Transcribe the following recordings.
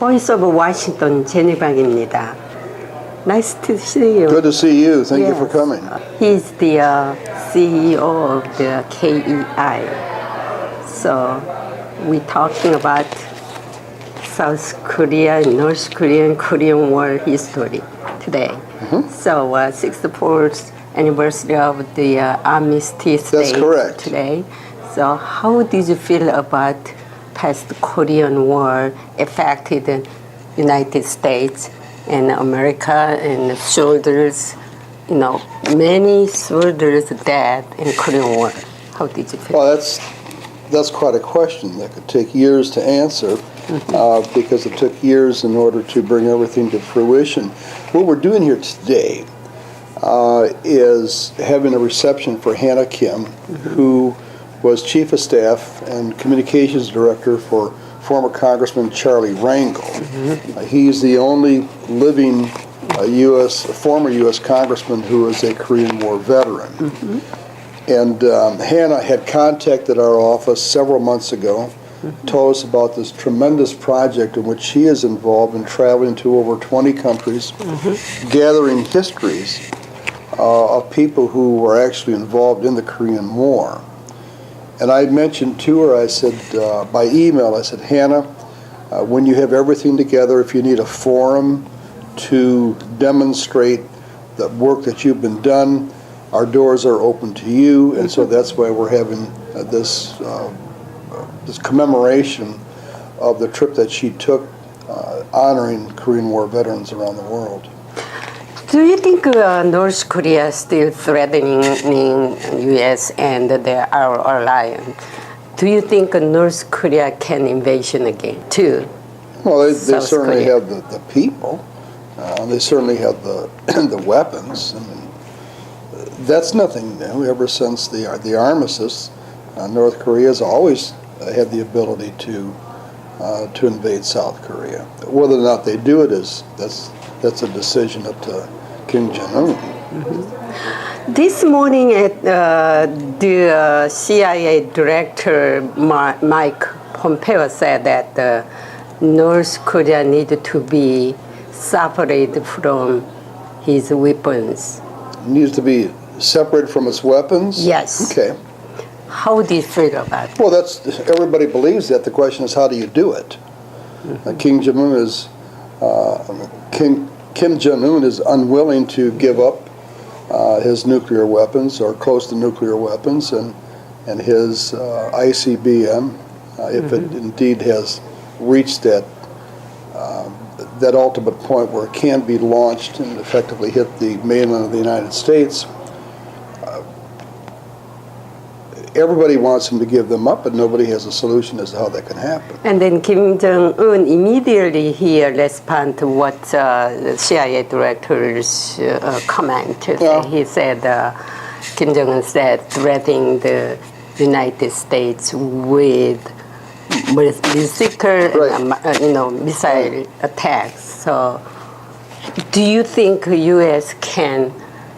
Voice of Washington 제니박입니다. Nice to see you. Good to see you. Thank you for coming. He's the CEO of the KEI. So we're talking about South Korea, North Korean, Korean War history today. So 64th anniversary of the armistice That's day correct. today. So how did you feel about past Korean War affected the United States and America and soldiers, many soldiers dead in Korean War? How did you feel? Well, that's quite a question that could take years to answer because it took years in order to bring everything to fruition. What we're doing here today is having a reception for Hannah Kim, who was Chief of Staff and Communications Director for former Congressman Charlie Rangel. He's the only living former U.S. Congressman who is a Korean War veteran. And Hannah had contacted our office several months ago, told us about this tremendous project in which she is involved in traveling to over 20 countries, gathering histories of people who were actually involved in the Korean War. And I mentioned to her, I said, by email, I said, Hannah, when you have everything together, if you need a forum to demonstrate the work that you've been done, our doors are open to you. And so that's why we're having this commemoration of the trip that she took, honoring Korean War veterans around the world. Do you think North Korea is still threatening U.S. and our alliance? Do you think North Korea can invasion again too? Well, they certainly Korea. have the people. They certainly have the the weapons. I mean, that's nothing new. Ever since the armistice, North Korea has always had the ability to invade South Korea. Whether or not they do it that's a decision up to Kim Jong-un. This morning, the CIA Director Mike Pompeo said that North Korea needed to be separated from his weapons. It needs to be separated from its weapons? Yes. Okay. How do you feel about it? Well, everybody believes that. The question is, how do you do it? Kim Jong-un is unwilling to give up his nuclear weapons or close to nuclear weapons, and his ICBM, if it indeed has reached that ultimate point where it can be launched and effectively hit the mainland of the United States. Everybody wants him to give them up, but nobody has a solution as to how that can happen. And then Kim Jong-un immediately responded to what the CIA director's comment. Yeah. He said, Kim Jong-un said, threatening the United States with missile attacks. So, do you think U.S. can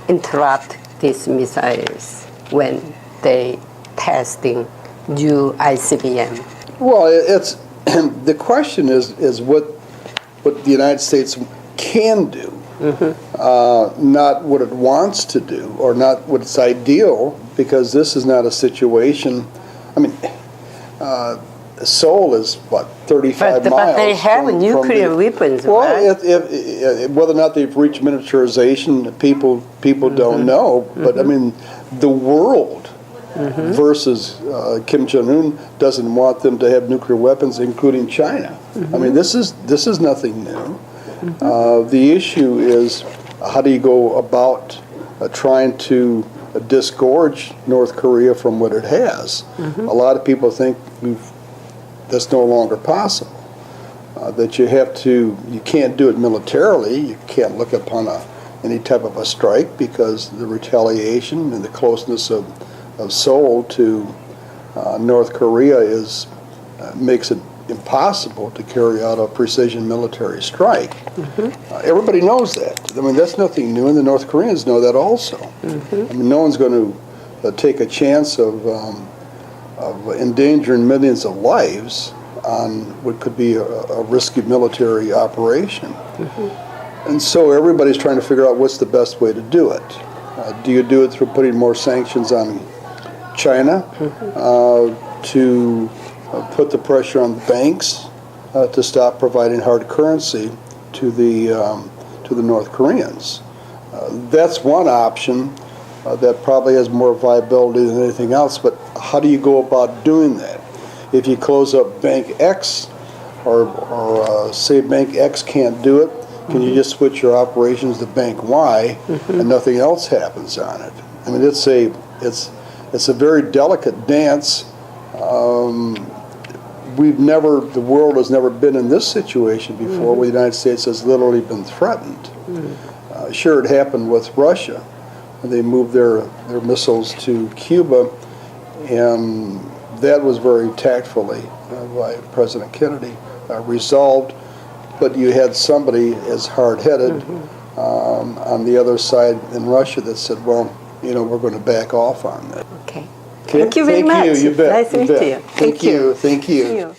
interrupt these missiles when they testing new ICBM? Well, it's the question is what the United States can do, not what it wants to do or not what it's ideal, because this is not a situation. I mean, Seoul is what 35 miles. But they have nuclear weapons. Well, right? if whether or not they've reached miniaturization, people don't know. But I mean, the world. Versus Kim Jong-un doesn't want them to have nuclear weapons, including China. I mean, this is nothing new. The issue is how do you go about trying to disgorge North Korea from what it has? A lot of people think that's no longer possible. That you can't do it militarily. You can't look upon any type of a strike because the retaliation and the closeness of Seoul to North Korea makes it impossible to carry out a precision military strike. Everybody knows that. I mean, that's nothing new, and the North Koreans know that also. I mean, no one's going to take a chance of endangering millions of lives on what could be a risky military operation. And so everybody's trying to figure out what's the best way to do it. Do you do it through putting more sanctions on China to put the pressure on the banks to stop providing hard currency to the North Koreans? That's one option that probably has more viability than anything else, but how do you go about doing that? If you close up Bank X or say Bank X can't do it, can you just switch your operations to Bank Y and nothing else happens on it? I mean, it's a very delicate dance. The world has never been in this situation before, where the United States has literally been threatened. Sure, it happened with Russia. They moved their missiles to Cuba, and that was very tactfully by President Kennedy resolved. But you had somebody as hard-headed on the other side in Russia that said, well, we're going to back off on that. Okay. Thank you very much. You bet. Nice to meet you. Thank you. Thank you. See you.